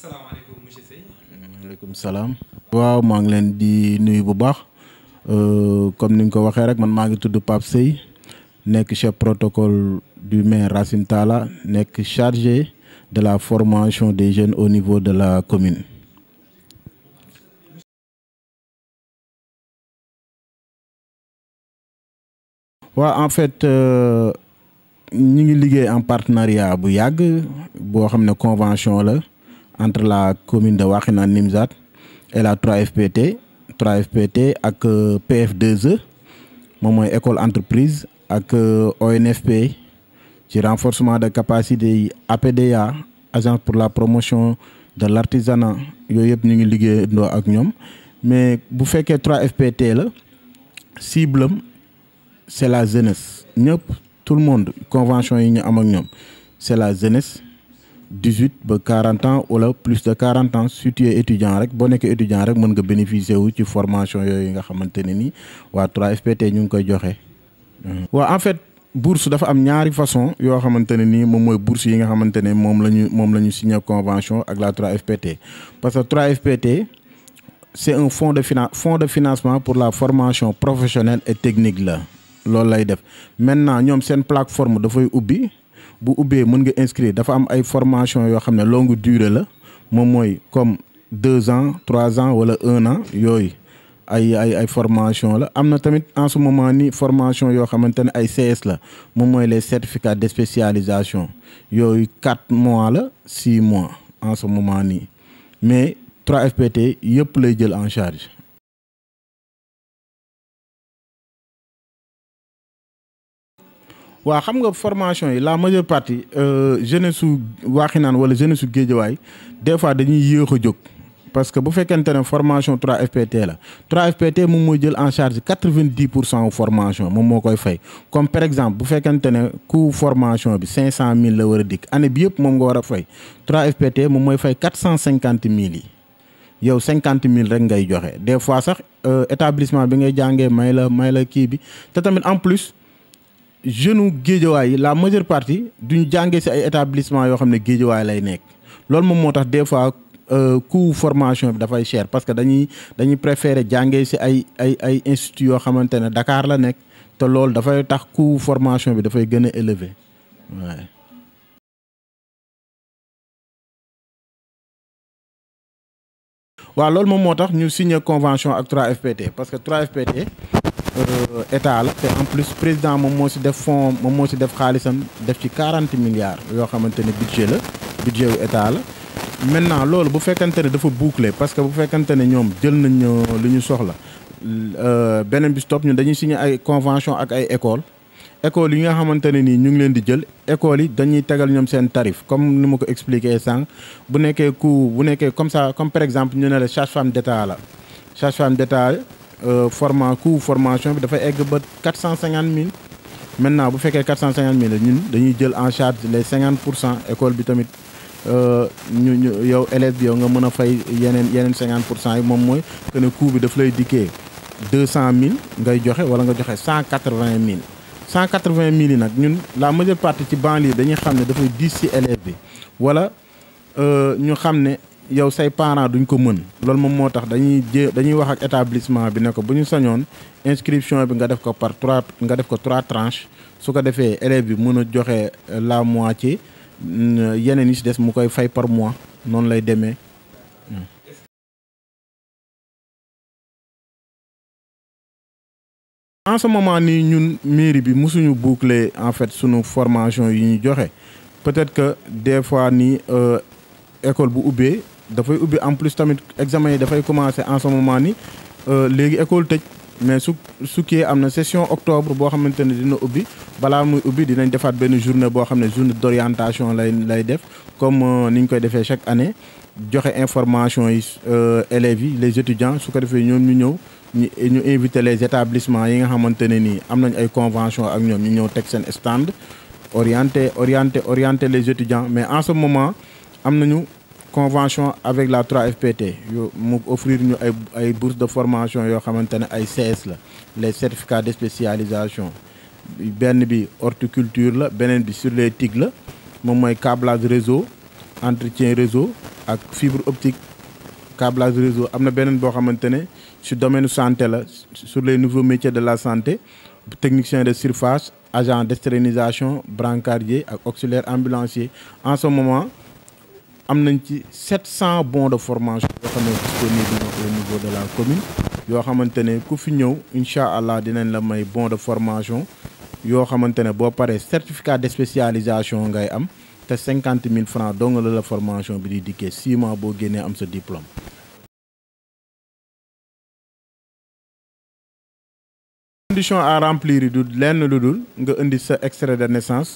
salaamaaleykum monsieur Seye. maaleykum salaam. waaw maa ngi leen di nuyu bu baax comme ni nga ko waxee rek man maa ngi tudd Pape Seye nekk chef protocole du maire Racine Talla nekk chargé de la formation des jeunes au niveau de la commune. waaw en fait ñu ngi liggéey en partenariat bu yàgg boo xam ne convention la entre la commune de Wakhinane Nimzatt et la 3FPT ak PF2E moom mooy école entreprise ak ONFP ci renforcement de capacité yi APDA agence pour la promotion de l'artisanat yooyu yëpp ñu ngi liggéeyandoo ak ñoom mais bu fekkee 3FPT la cible am c'est la jeunesse ñëpp tout le monde convention yi ñu am ak ñoom c'est la jeunesse 18 ba 40 ans wala plus de 40 ans si tu es étudiant rek boo nekkee étudiant rek mën nga bénéficier wu ci formation yooyu nga xamante ne ni waa 3FPT ñu ngi koy joxe. waaw en fait bourse dafa am ñaari façon yoo xamante ne nii moom mooy bourse yi nga xamante ne moom la ñu signé convention ak la 3FPT parce que 3FPT c'est un fonds de financement pour la formation professionnelle et technique la loolu lay def maintenant ñoom seen plateforme dafay ubbi bu ubbee mën nga inscrire dafa am ay formation yoo xam ne longue durée la moom mooy comme 2 ans 3 ans wala 1 an yooyu ay formation la am na tamit en ce moment ni formation yoo xamante ne ay CS la moom mooy les certificats de spécialisation yooyu 4 mois la 6 mois en ce moment nii mais 3FPT yëpp lay jël en charge. waaw xam nga formation yi la majeure partie jeunesse su Wakhinane wala jeunesse su Guédiawaye des fois dañuy yéex a jóg parce que bu fekkente ne formation 3FPT la 3FPT moom mooy jël en charge 90% formation moom moo koy fay comme par exemple bu fekkente ne coût formation bi 500000 la war a dikk année bi yëpp moom nga war a fay 3FPT moom mooy fay 450000 yi yow 50000 rek ngay joxe des fois sax établissement bi ngay jàngee may la kii bi te tamit en plus. jeunes Guédiawaye yi la majeure partie duñ jàngee ci ay établissement yoo xam ne Guédiawaye lay nekk loolu moom moo tax des fois coût formation bi dafay cher parce que dañuy préférer jàngee ci ay instituts yoo xamante ne Dakar la nekk te loolu dafay tax coût formation bi dafay gën a élevé waaye. waaw loolu moom moo tax ñu signé convention ak 3FPT parce que 3FPT. état la te en plus président moom moo ci def fonds moom moo ci def xaalisam def ci 40 milliards yoo xamante ne budget wu état la maintenant loolu bu fekkante ne dafa boucler parce que bu fekkante ne ñoom jël nañ lu ñu soxla beneen bi stop ñun dañuy signer ay convention ak ay école yi nga xamante ne nii ñu ngi leen di jël écoles yi dañuy tegal ñoom seen tarif comme ni ma ko expliqué sànq bu nekkee comme ça comme par exemple ñu ne la sage-femme d'état la sage-femme d'état coût formation bi dafay egg ba 450000 maintenant bu fekkee 450000 la ñun dañuy jël en charge les 50% école bi tamit ñu yow élève bi yow nga mën a fay yeneen 50% yi moom mooy que ne coût bi daf lay dikkee 200000 ngay joxe wala nga joxe 180000 180000 yi nag ñun la majeure partie ci banlieue dañuy xam ne dafay diis ci élève bi wala ñu xam ne. yow say parents duñ ko mën loolu moom moo tax dañuy wax ak établissement bi ne ko bu ñu sañoon inscription bi nga def ko par 3 tranches su ko defee élève bi mën a joxe la moitié yeneen yi ci des mu koy fay par mois noonu lay demee. en ce moment nii ñun mairie bi mosuñu boucler en fait sunu formation yi ñu joxe peut-être que des fois nii école bu ubbee. dafay ubbi en plus tamit examen yi dafay commencer en ce moment ni léegi école tëj mais su kii am na session octobre boo xamante ne dina ubbi balaa muy ubbi dinañ defaat benn journée boo xam ne journée d'orientation lay def comme ni ñu koy defee chaque année joxe information yi élèves yi les étudiants su ko defee ñoom ñu inviter les établissements yi nga xamante ne nii am nañ ay convention ak ñoom ñu ñëw teg seen stand orienter les étudiants mais en ce moment am nañu convention avec la 3FPT yo mu offrir ñu ay bourses de formation yoo xamante ne ay CS la les certificats de spécialisation benn bi horticulture la beneen bi sur les TIC la moom mooy câblage réseau entretien réseau ak fibre optique câblage réseau am na beneen boo xamante ne ci domaine santé la sur les nouveaux métiers de la santé technicien de surface agent de stérilisation brancardier ak auxiliaire ambulancier en ce moment am nañ ci 700 bons de formation yoo xam ne disponible au niveau de la commune yoo xamante ne ku fi ñëw incha allah dinañ la may bon de formation yoo xamante ne boo paree certificat de spécialisation ngay am te 50 000 francs dong la formation bi di dikkee 6 mois boo génnee am sa diplôme. Condition à remplir yi du lenn lu dul nga indi sa extrait de naissance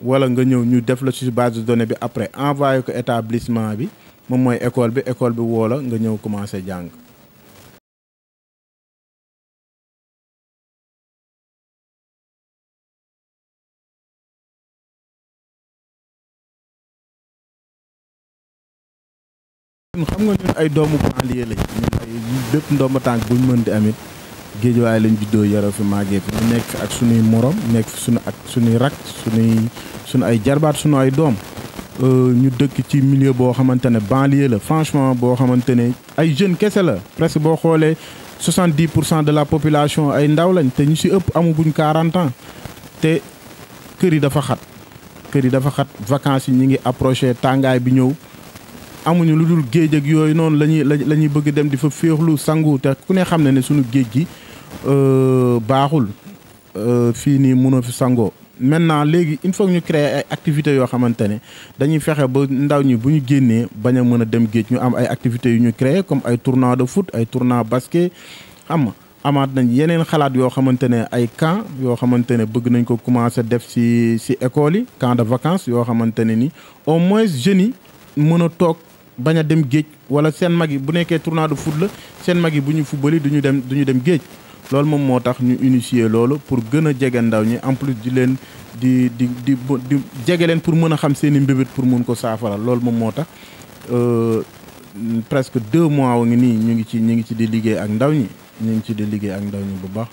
wala nga ñëw ñu def la ci base de données bi après envoyé ko établissement bi moom mooy école bi woo la nga ñëw commencé jàng. xam nga ñun ay doomu banlieue lañ ñun ay bépp ndomba tànk buñ mën di amit Géejawaay lañ juddoo yaroo fi màggee fi ñu nekk fi ak suñuy morom nekk fi suñuy rak suñu ay jarbaat suñu ay doom ñu dëkk ci milieu boo xamante ne banlieue la franchement boo xamante ne ay jeunes kese la presque boo xoolee 70% de la population ay ndaw lañ te ñu si ëpp amaguñ 40 ans te kër yi dafa xat vacances yi ñi ngi approché tàngaay bi ñëw amuñu lu dul géej ak yooyu noonu la ñuy bëgg dem di fa féexlu sangu te ku ne xam ne suñu géej gi baaxul fii nii mënoo fi sangoo maintenant léegi il faut ñu créer ay activités yoo xamante ne dañuy fexe ba ndaw ñi bu ñu génnee bañ a mën a dem géej ñu am ay activités yu ñu créer comme ay tournoi de foot ay tournoi basket xam nga amaat nañ yeneen xalaat yoo xamante ne ay camp yoo xamante ne bëgg nañ ko commencer def ci école yi camp de vacances yoo xamante ne ni au moins jeunes yi mën a toog bañ a dem géej wala seen mag yi bu nekkee tournoi de foot la seen mag yi bu ñu football duñu dem géej loolu moom moo tax ñu initier loolu pour gën a jege ndaw ñi en plus di leen di jege leen pour mën a xam seen i mbébét pour mun ko saafara loolu moom moo tax presque 2 mois wa ngi nii ñu ngi ci di liggéey ak ndaw ñi bu baax.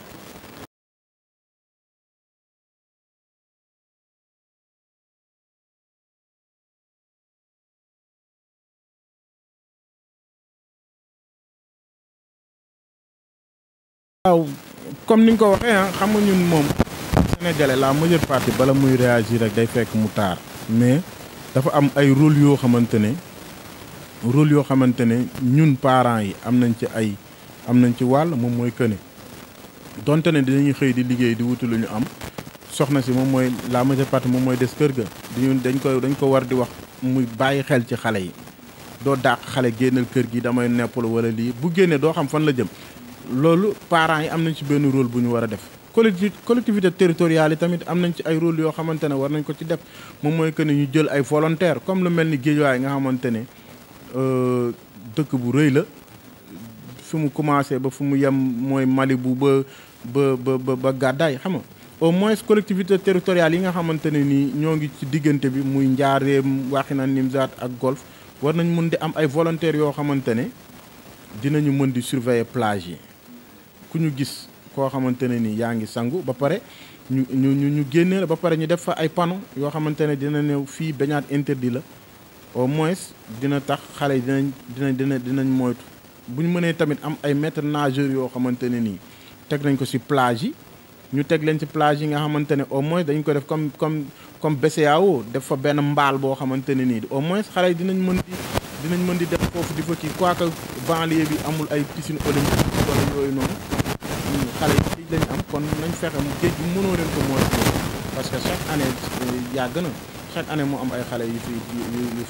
waaw comme ni nga ko waxee xam nga ñun moom sénégalais la majeure partie bala muy réagir rek day fekk mu taar mais dafa am ay rôle yoo xamante ne ñun parents yi am nañ ci wàll moom mooy que ne donte ne dinañuy xëy di liggéey di wuti lu ñu am soxna si moom mooy la majeure partie moom mooy des kër ga dañ ko war di wax muy bàyyi xel ci xale yi doo dàq xale génnal kër gi damay neppalu wala lii bu génnee doo xam fan la jëm. loolu parents yi am nañ ci benn rôle bu ñu war a def collectivité territoriale yi tamit am nañ ci ay rôle yoo xamante ne war nañ ko ci def moom mooy que ne ñu jël ay volontaires comme lu mel ni Guédiawaye nga xamante ne dëkk bu rëy la fi mu commencé ba fu mu yem mooy Malibu ba Gàddaay xam nga au moins collectivité territoriale yi nga xamante ne nii ñoo ngi ci diggante bi muy Njaareem Waxinaan Nimzaat ak Golf war nañ mun di am ay volontaires yoo xamante ne dinañu mën di surveiller plage yi. ku ñu gis koo xamante ne ni yaa ngi sangu ba pare ñu génne la ba pare ñu def fa ay panneaux yoo xamante ne dina ne fii baignade interdit la au moins dina tax xale yi dinañ moytu bu ñu mënee tamit am ay maîtres nageurs yoo xamante ne nii teg nañ ko ci plage yi ñu teg leen ci plage yi nga xamante ne au moins dañ ko def comme BCEAO def fa benn mbaal boo xamante ne nii au moins xale yi dinañ mën di def foofu di fa kii quoique banlieue bi amul ay piscine olympique wala yooyu noonu xale yi fii lañ am kon nañ fexe mu géej bi mënoo leen ko mooy parce que chaque année yàgg na chaque année mu am ay xale yu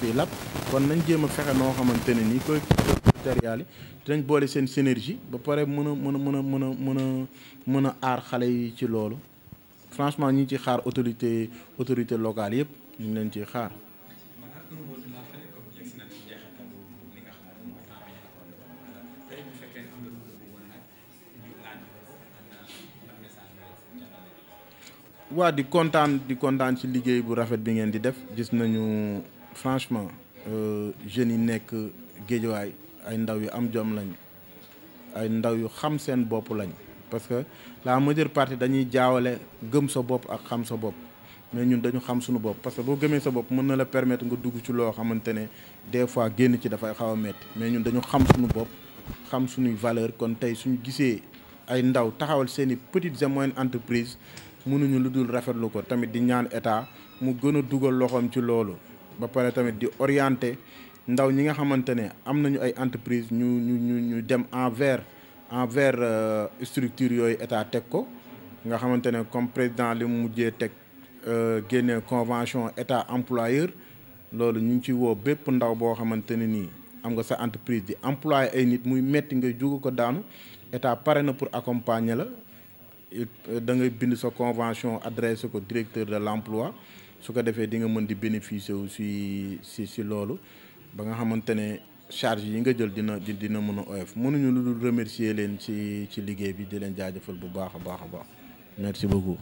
fiy lab kon nañ jéem a fexe noo xamante ne nii collectivités territoriales yi dinañ boole seen synergie ba pare mën a aar xale yi ci loolu franchement ñi ngi ci xaar autorité locale yëpp ñu ngi leen ciy xaar. waa di kontaan ci liggéey bu rafet bi ngeen di def gis nañu franchement jeunes yi nekk Géejawaay ay ndaw yu am jom lañ ay ndaw yu xam seen bopp lañ parce que la majeure partie dañuy jaawale gëm sa bopp ak xam sa bopp mais ñun dañu xam suñu bopp parce que boo gëmee sa bopp mën na la permettre nga dugg ci loo xamante ne des fois génn ci dafay xaw a métti mais ñun dañu xam suñu bopp xam suñuy valeur kon tey suñu gisee ay ndaw taxawal seen i petites et moyennes entreprises mënuñu lu dul rafetlu ko tamit di ñaan état mu gën a dugal loxoom ci loolu ba pare tamit di orienter ndaw ñi nga xamante ne am nañu ay entreprise ñu dem envers structure yooyu état teg ko nga xamante ne comme président li mu mujjee teg génne convention état employeur loolu ñu ngi ci woo bépp ndaw boo xamante ne nii am nga sa entreprise di employé ay nit muy metti nga jugu ko daanu état pare na pour accompagner la da ngay bind sa convention adressé ko directeur de l'emploi su ko defee di nga mën di bénéficier wu si loolu ba nga xamante ne charge yi nga jël dina mën a oyof mënuñu lu dul remercier leen ci liggéey bi di leen jaajëfal bu baax a baax a baax merci beaucoup